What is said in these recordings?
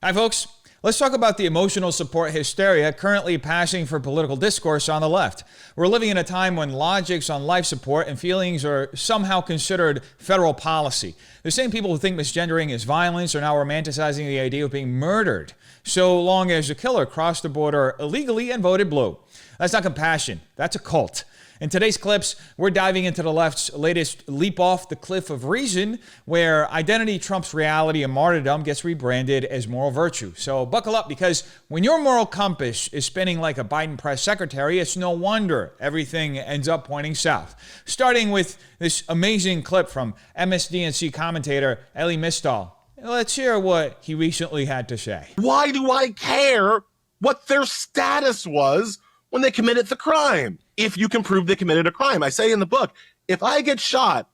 Hi, folks. Let's talk about the emotional support hysteria currently passing for political discourse on the left. We're living in a time when logics on life support and feelings are somehow considered federal policy. The same people who think misgendering is violence are now romanticizing the idea of being murdered, so long as the killer crossed the border illegally and voted blue. That's not compassion. That's a cult. In today's clips, we're diving into the left's latest leap off the cliff of reason, where identity trumps reality and martyrdom gets rebranded as moral virtue. So buckle up, because when your moral compass is spinning like a Biden press secretary, it's no wonder everything ends up pointing south. Starting with this amazing clip from MSDNC commentator Elie Mystal. Let's hear what he recently had to say. Why do I care what their status was when they committed the crime? If you can prove they committed a crime. I say in the book, if I get shot,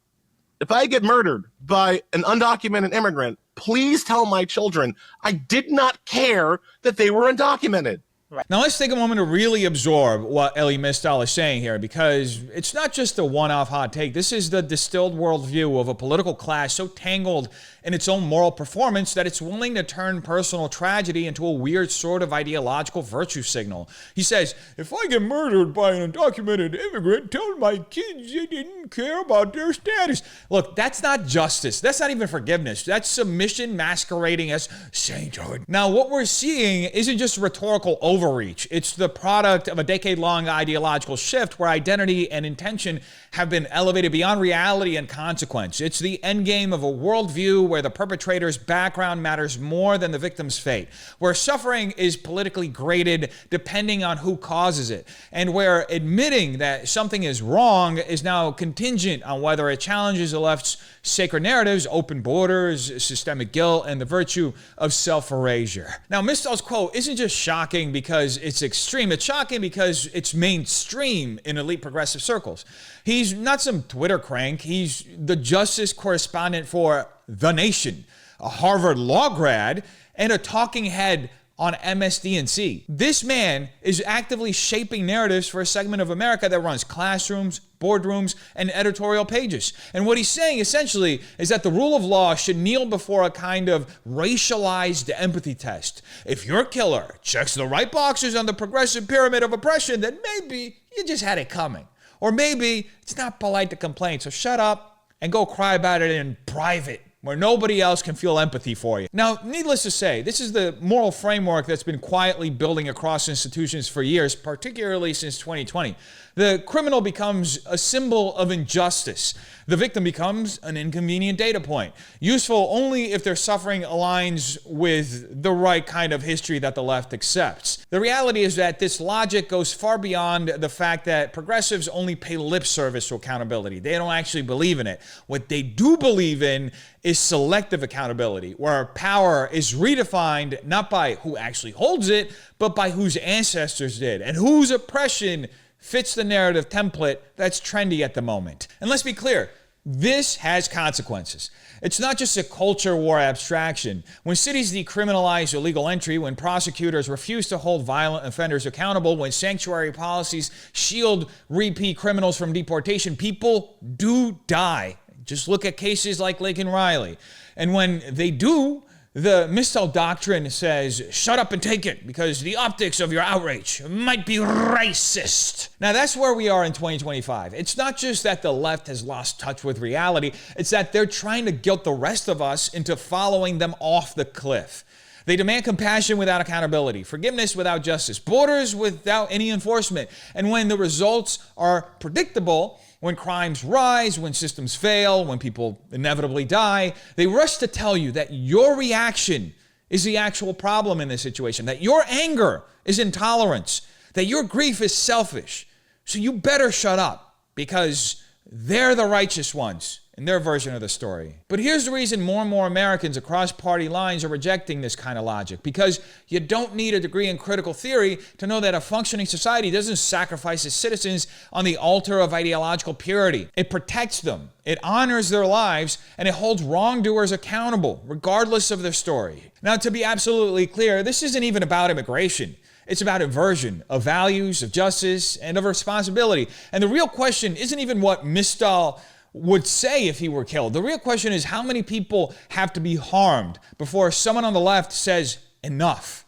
if I get murdered by an undocumented immigrant, please tell my children I did not care that they were undocumented. Now let's take a moment to really absorb what Elie Mystal is saying here, because it's not just a one-off hot take. This is the distilled worldview of a political class so tangled in its own moral performance that it's willing to turn personal tragedy into a weird sort of ideological virtue signal. He says, if I get murdered by an undocumented immigrant, tell my kids they didn't care about their status. Look, that's not justice. That's not even forgiveness. That's submission masquerading as sainthood. Now, what we're seeing isn't just rhetorical overreach. It's the product of a decade-long ideological shift where identity and intention have been elevated beyond reality and consequence. It's the endgame of a worldview where the perpetrator's background matters more than the victim's fate, where suffering is politically graded depending on who causes it, and where admitting that something is wrong is now contingent on whether it challenges the left's sacred narratives, open borders, systemic guilt, and the virtue of self-erasure. Now, Mystal's quote isn't just shocking because it's extreme. It's shocking because it's mainstream in elite progressive circles. He's not some Twitter crank. He's the justice correspondent for The Nation, a Harvard law grad, and a talking head on MSDNC. This man is actively shaping narratives for a segment of America that runs classrooms, boardrooms, and editorial pages. And what he's saying essentially is that the rule of law should kneel before a kind of racialized empathy test. If your killer checks the right boxes on the progressive pyramid of oppression, then maybe you just had it coming. Or maybe it's not polite to complain, so shut up and go cry about it in private, where nobody else can feel empathy for you. Now, needless to say, this is the moral framework that's been quietly building across institutions for years, particularly since 2020. The criminal becomes a symbol of injustice. The victim becomes an inconvenient data point, useful only if their suffering aligns with the right kind of history that the left accepts. The reality is that this logic goes far beyond the fact that progressives only pay lip service to accountability. They don't actually believe in it. What they do believe in is selective accountability, where power is redefined not by who actually holds it, but by whose ancestors did, and whose oppression fits the narrative template that's trendy at the moment. And let's be clear, this has consequences. It's not just a culture war abstraction. When cities decriminalize illegal entry, when prosecutors refuse to hold violent offenders accountable, when sanctuary policies shield repeat criminals from deportation, people do die. Just look at cases like Laken Riley. And when they do, the Mystal doctrine says, shut up and take it, because the optics of your outrage might be racist. Now, that's where we are in 2025. It's not just that the left has lost touch with reality. It's that they're trying to guilt the rest of us into following them off the cliff. They demand compassion without accountability, forgiveness without justice, borders without any enforcement. And when the results are predictable, when crimes rise, when systems fail, when people inevitably die, they rush to tell you that your reaction is the actual problem in this situation, that your anger is intolerance, that your grief is selfish. So you better shut up, because they're the righteous ones in their version of the story. But here's the reason more and more Americans across party lines are rejecting this kind of logic, because you don't need a degree in critical theory to know that a functioning society doesn't sacrifice its citizens on the altar of ideological purity. It protects them, it honors their lives, and it holds wrongdoers accountable, regardless of their story. Now, to be absolutely clear, this isn't even about immigration. It's about inversion of values, of justice, and of responsibility. And the real question isn't even what Mystal would say if he were killed. The real question is how many people have to be harmed before someone on the left says, enough.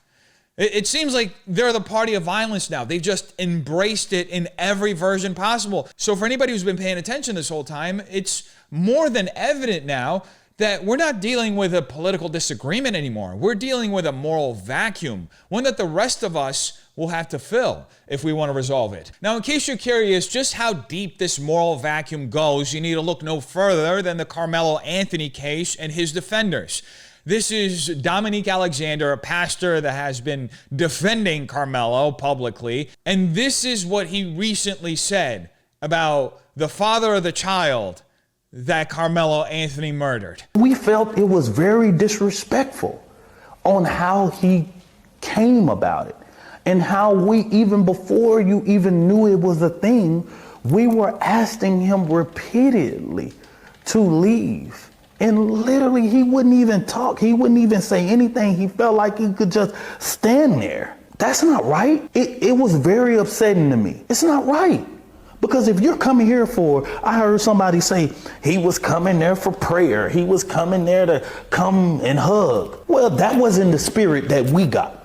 It seems like they're the party of violence now. They've just embraced it in every version possible. So for anybody who's been paying attention this whole time, it's more than evident now that we're not dealing with a political disagreement anymore. We're dealing with a moral vacuum, one that the rest of us will have to fill if we want to resolve it. Now, in case you're curious just how deep this moral vacuum goes, you need to look no further than the Carmelo Anthony case and his defenders. This is Dominique Alexander, a pastor that has been defending Carmelo publicly, and this is what he recently said about the father of the child that Carmelo Anthony murdered. We felt it was very disrespectful on how he came about it and how we, even before you even knew it was a thing, we were asking him repeatedly to leave. And literally, he wouldn't even talk. He wouldn't even say anything. He felt like he could just stand there. That's not right. It was very upsetting to me. It's not right. Because if you're coming here for, I heard somebody say he was coming there for prayer. He was coming there to come and hug. Well, that wasn't the spirit that we got.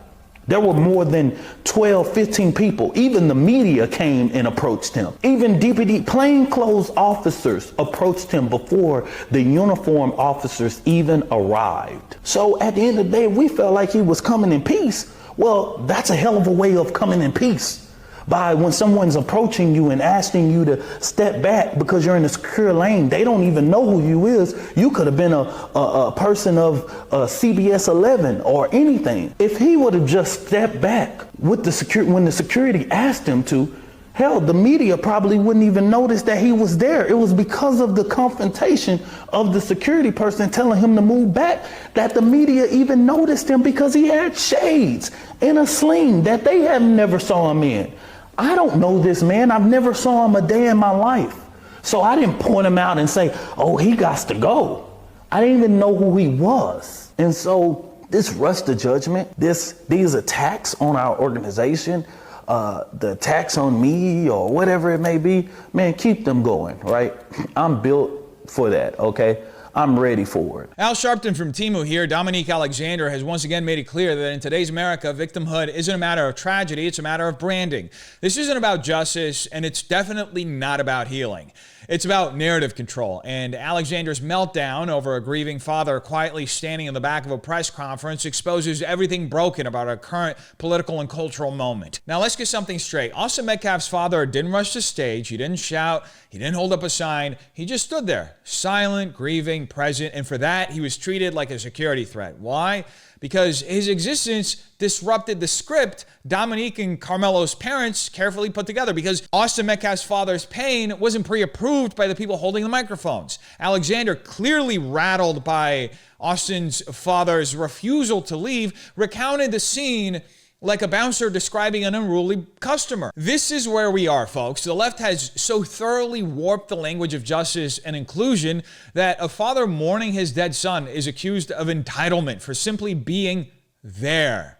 There were more than 12, 15 people. Even the media came and approached him. Even DPD plainclothes officers approached him before the uniformed officers even arrived. So at the end of the day, we felt like he was coming in peace. Well, that's a hell of a way of coming in peace. By when someone's approaching you and asking you to step back because you're in a secure lane, they don't even know who you is. You could have been a person of CBS 11 or anything. If he would have just stepped back with the when the security asked him to, hell, the media probably wouldn't even notice that he was there. It was because of the confrontation of the security person telling him to move back that the media even noticed him, because he had shades and a sling that they have never saw him in. I don't know this man. I've never saw him a day in my life. So I didn't point him out and say, oh, he got to go. I didn't even know who he was. And so this rush to judgment, these attacks on our organization, the attacks on me or whatever it may be, man, keep them going, right? I'm built for that, okay? I'm ready for it. Al Sharpton from Timu here. Dominique Alexander has once again made it clear that in today's America, victimhood isn't a matter of tragedy, it's a matter of branding. This isn't about justice, and it's definitely not about healing. It's about narrative control, and Alexander's meltdown over a grieving father quietly standing in the back of a press conference exposes everything broken about our current political and cultural moment. Now, let's get something straight. Austin Metcalf's father didn't rush the stage, he didn't shout, he didn't hold up a sign, he just stood there, silent, grieving, present, and for that, he was treated like a security threat. Why? Because his existence disrupted the script Dominique and Carmelo's parents carefully put together, because Austin Metcalf's father's pain wasn't pre-approved by the people holding the microphones. Alexander, clearly rattled by Austin's father's refusal to leave, recounted the scene like a bouncer describing an unruly customer. This is where we are, folks. The left has so thoroughly warped the language of justice and inclusion that a father mourning his dead son is accused of entitlement for simply being there.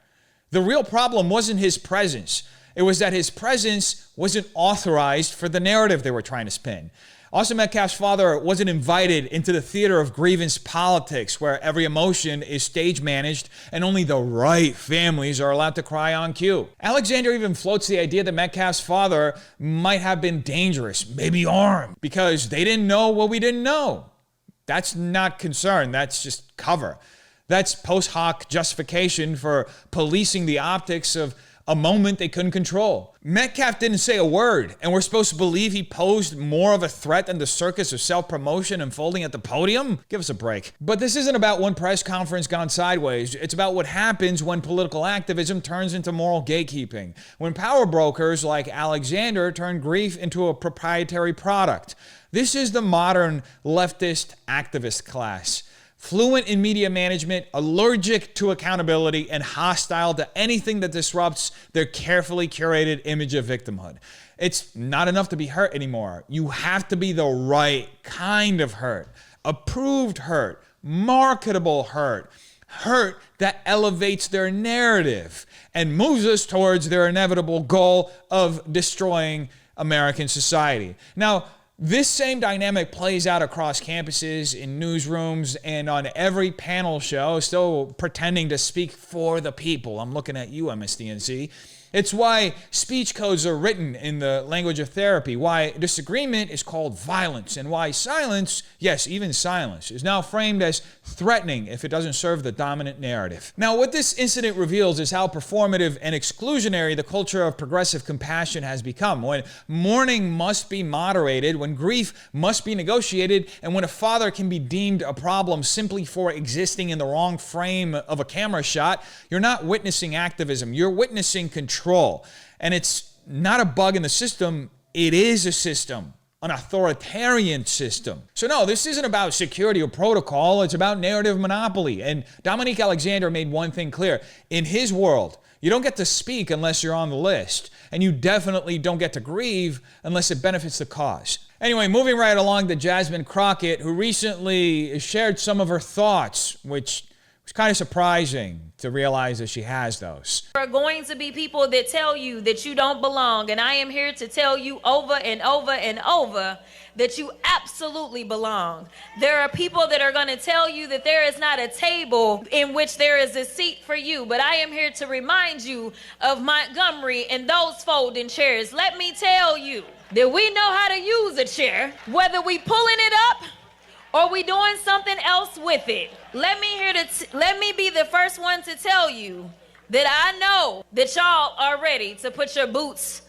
The real problem wasn't his presence. It was that his presence wasn't authorized for the narrative they were trying to spin. Austin Metcalf's father wasn't invited into the theater of grievance politics, where every emotion is stage managed and only the right families are allowed to cry on cue. Alexander even floats the idea that Metcalf's father might have been dangerous, maybe armed, because they didn't know what we didn't know. That's not concern, that's just cover. That's post hoc justification for policing the optics of a moment they couldn't control. Metcalf didn't say a word, and we're supposed to believe he posed more of a threat than the circus of self-promotion unfolding at the podium? Give us a break. But this isn't about one press conference gone sideways. It's about what happens when political activism turns into moral gatekeeping, when power brokers like Alexander turn grief into a proprietary product. This is the modern leftist activist class. Fluent in media management, allergic to accountability, and hostile to anything that disrupts their carefully curated image of victimhood. It's not enough to be hurt anymore. You have to be the right kind of hurt. Approved hurt, marketable hurt, hurt that elevates their narrative and moves us towards their inevitable goal of destroying American society. Now, This same dynamic plays out across campuses, in newsrooms, and on every panel show, still pretending to speak for the people. I'm looking at you, MSDNC. It's why speech codes are written in the language of therapy, why disagreement is called violence, and why silence, yes, even silence, is now framed as threatening if it doesn't serve the dominant narrative. Now, what this incident reveals is how performative and exclusionary the culture of progressive compassion has become, when mourning must be moderated, when grief must be negotiated, and when a father can be deemed a problem simply for existing in the wrong frame of a camera shot. You're not witnessing activism, you're witnessing control. And it's not a bug in the system, it is a system, an authoritarian system. So no, this isn't about security or protocol, it's about narrative monopoly. And Dominique Alexander made one thing clear. In his world, you don't get to speak unless you're on the list. And you definitely don't get to grieve unless it benefits the cause. Anyway, moving right along to Jasmine Crockett, who recently shared some of her thoughts, which was kind of surprising to realize that she has those. There are going to be people that tell you that you don't belong, and I am here to tell you over and over and over that you absolutely belong. There are people that are going to tell you that there is not a table in which there is a seat for you, but I am here to remind you of Montgomery and those folding chairs. Let me tell you that we know how to use a chair, whether we pulling it up or we doing something else with it. Let me be the first one to tell you that I know that y'all are ready to put your boots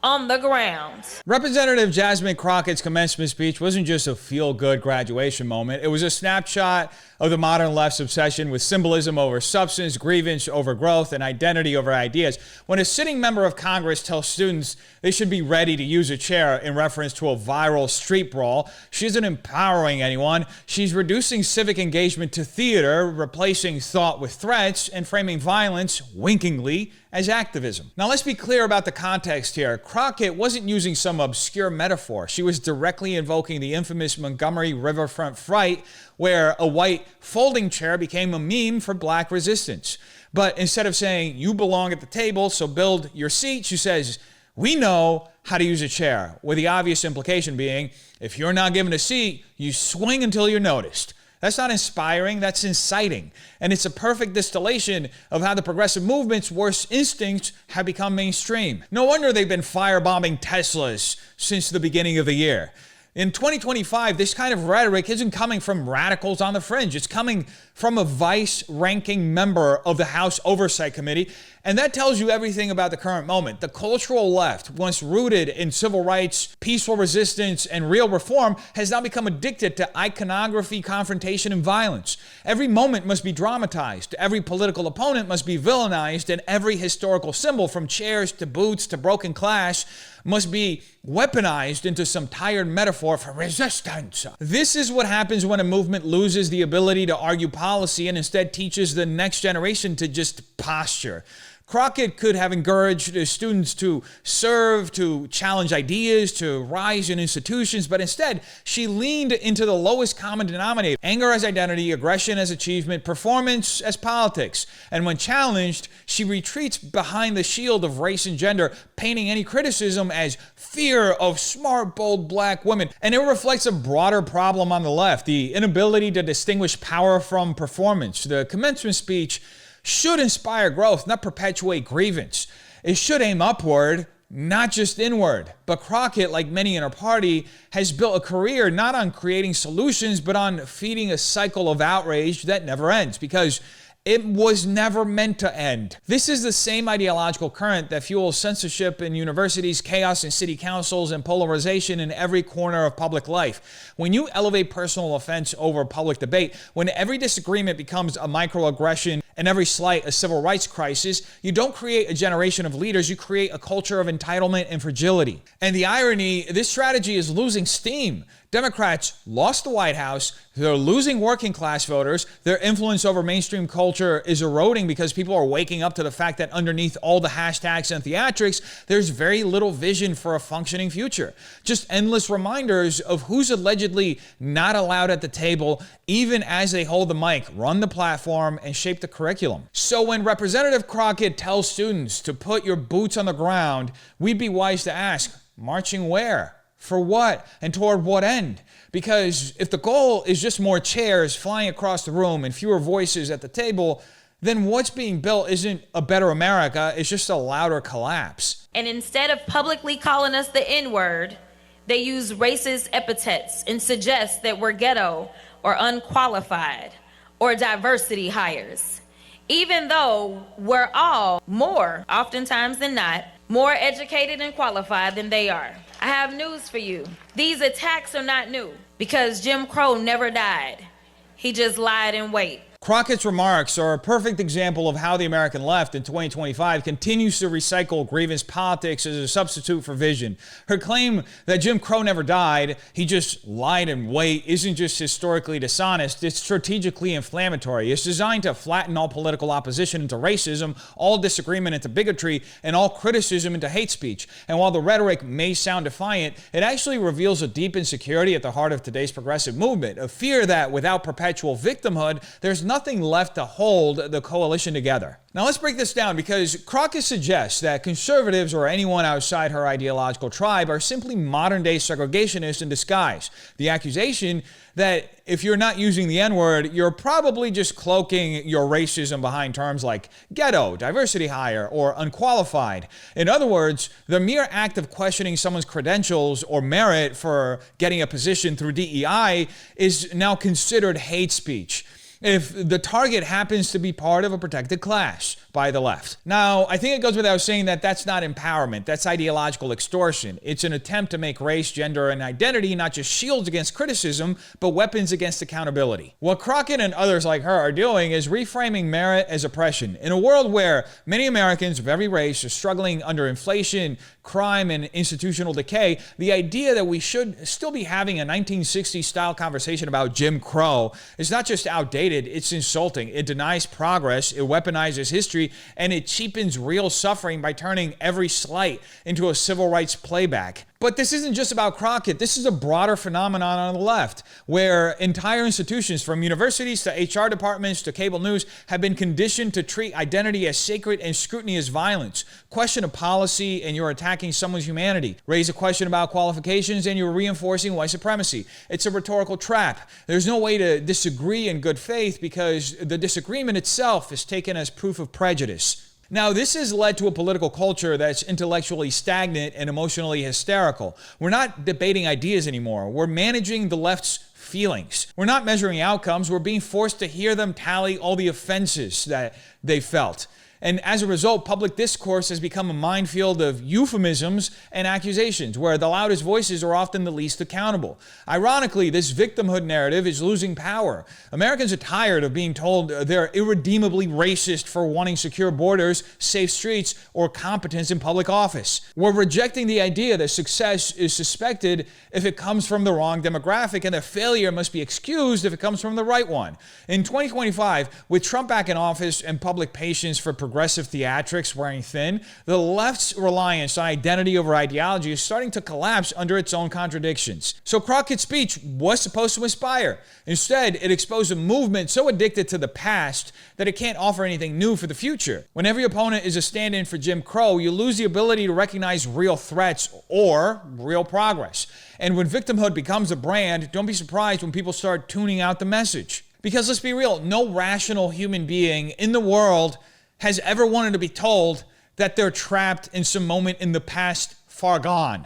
on the ground. Representative Jasmine Crockett's commencement speech wasn't just a feel-good graduation moment. It was a snapshot of the modern left's obsession with symbolism over substance, grievance over growth, and identity over ideas. When a sitting member of Congress tells students they should be ready to use a chair in reference to a viral street brawl, she isn't empowering anyone. She's reducing civic engagement to theater, replacing thought with threats, and framing violence, winkingly, as activism. Now, let's be clear about the context here. Crockett wasn't using some obscure metaphor. She was directly invoking the infamous Montgomery riverfront fight, where a white folding chair became a meme for black resistance. But instead of saying, you belong at the table, so build your seat, she says, we know how to use a chair, with the obvious implication being, if you're not given a seat, you swing until you're noticed. That's not inspiring, that's inciting. And it's a perfect distillation of how the progressive movement's worst instincts have become mainstream. No wonder they've been firebombing Teslas since the beginning of the year. In 2025, this kind of rhetoric isn't coming from radicals on the fringe. It's coming from a vice-ranking member of the House Oversight Committee. And that tells you everything about the current moment. The cultural left, once rooted in civil rights, peaceful resistance, and real reform, has now become addicted to iconography, confrontation, and violence. Every moment must be dramatized. Every political opponent must be villainized. And every historical symbol, from chairs to boots to broken glass, must be weaponized into some tired metaphor for resistance. This is what happens when a movement loses the ability to argue policy and instead teaches the next generation to just posture. Crockett could have encouraged students to serve, to challenge ideas, to rise in institutions, but instead she leaned into the lowest common denominator: anger as identity, aggression as achievement, performance as politics. And when challenged, she retreats behind the shield of race and gender, painting any criticism as fear of smart, bold black women. And it reflects a broader problem on the left: the inability to distinguish power from performance. The commencement speech should inspire growth, not perpetuate grievance. It should aim upward, not just inward. But Crockett, like many in her party, has built a career not on creating solutions, but on feeding a cycle of outrage that never ends, because it was never meant to end. This is the same ideological current that fuels censorship in universities, chaos in city councils, and polarization in every corner of public life. When you elevate personal offense over public debate, when every disagreement becomes a microaggression and every slight a civil rights crisis, you don't create a generation of leaders, you create a culture of entitlement and fragility. And the irony, this strategy is losing steam. Democrats lost the White House, they're losing working class voters, their influence over mainstream culture is eroding because people are waking up to the fact that underneath all the hashtags and theatrics, there's very little vision for a functioning future. Just endless reminders of who's allegedly not allowed at the table, even as they hold the mic, run the platform, and shape the curriculum. So when Representative Crockett tells students to put your boots on the ground, we'd be wise to ask, marching where? For what and toward what end? Because if the goal is just more chairs flying across the room and fewer voices at the table, then what's being built isn't a better America, it's just a louder collapse. And instead of publicly calling us the N-word, they use racist epithets and suggest that we're ghetto or unqualified or diversity hires. Even though we're all more, oftentimes than not, more educated and qualified than they are. I have news for you. These attacks are not new because Jim Crow never died. He just lied in wait. Crockett's remarks are a perfect example of how the American left in 2025 continues to recycle grievance politics as a substitute for vision. Her claim that Jim Crow never died, he just lied in wait, isn't just historically dishonest, it's strategically inflammatory. It's designed to flatten all political opposition into racism, all disagreement into bigotry, and all criticism into hate speech. And while the rhetoric may sound defiant, it actually reveals a deep insecurity at the heart of today's progressive movement, a fear that without perpetual victimhood, there's nothing left to hold the coalition together. Now let's break this down, because Crockett suggests that conservatives or anyone outside her ideological tribe are simply modern-day segregationists in disguise. The accusation that if you're not using the N-word, you're probably just cloaking your racism behind terms like ghetto, diversity hire, or unqualified. In other words, the mere act of questioning someone's credentials or merit for getting a position through DEI is now considered hate speech if the target happens to be part of a protected class by the left. Now, I think it goes without saying that that's not empowerment, that's ideological extortion. It's an attempt to make race, gender, and identity not just shields against criticism, but weapons against accountability. What Crockett and others like her are doing is reframing merit as oppression. In a world where many Americans of every race are struggling under inflation, crime, and institutional decay, the idea that we should still be having a 1960s style conversation about Jim Crow is not just outdated, it's insulting. It denies progress, it weaponizes history, and it cheapens real suffering by turning every slight into a civil rights playback. But this isn't just about Crockett. This is a broader phenomenon on the left, where entire institutions, from universities to HR departments to cable news, have been conditioned to treat identity as sacred and scrutiny as violence. Question a policy and you're attacking someone's humanity. Raise a question about qualifications and you're reinforcing white supremacy. It's a rhetorical trap. There's no way to disagree in good faith because the disagreement itself is taken as proof of prejudice. Now, this has led to a political culture that's intellectually stagnant and emotionally hysterical. We're not debating ideas anymore. We're managing the left's feelings. We're not measuring outcomes. We're being forced to hear them tally all the offenses that they felt. And as a result, public discourse has become a minefield of euphemisms and accusations, where the loudest voices are often the least accountable. Ironically, this victimhood narrative is losing power. Americans are tired of being told they're irredeemably racist for wanting secure borders, safe streets, or competence in public office. We're rejecting the idea that success is suspected if it comes from the wrong demographic, and that failure must be excused if it comes from the right one. In 2025, with Trump back in office and public patience for progressive theatrics wearing thin, the left's reliance on identity over ideology is starting to collapse under its own contradictions. So Crockett's speech was supposed to inspire. Instead, it exposed a movement so addicted to the past that it can't offer anything new for the future. When every opponent is a stand-in for Jim Crow, you lose the ability to recognize real threats or real progress. And when victimhood becomes a brand, don't be surprised when people start tuning out the message. Because let's be real, no rational human being in the world has ever wanted to be told that they're trapped in some moment in the past far gone.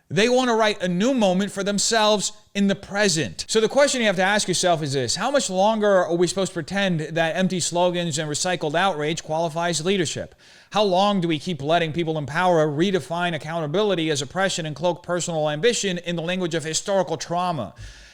They want to write a new moment for themselves in the present. So the question you have to ask yourself is this: how much longer are we supposed to pretend that empty slogans and recycled outrage qualifies leadership? How long do we keep letting people in power redefine accountability as oppression and cloak personal ambition in the language of historical trauma?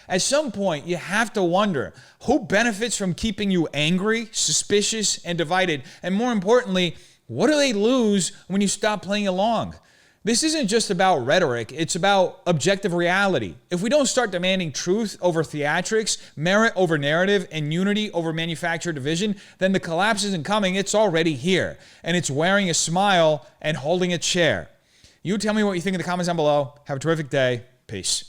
At some point, you have to wonder who benefits from keeping you angry, suspicious, and divided. And more importantly, what do they lose when you stop playing along? This isn't just about rhetoric, it's about objective reality. If we don't start demanding truth over theatrics, merit over narrative, and unity over manufactured division, then the collapse isn't coming, it's already here. And it's wearing a smile and holding a chair. You tell me what you think in the comments down below. Have a terrific day. Peace.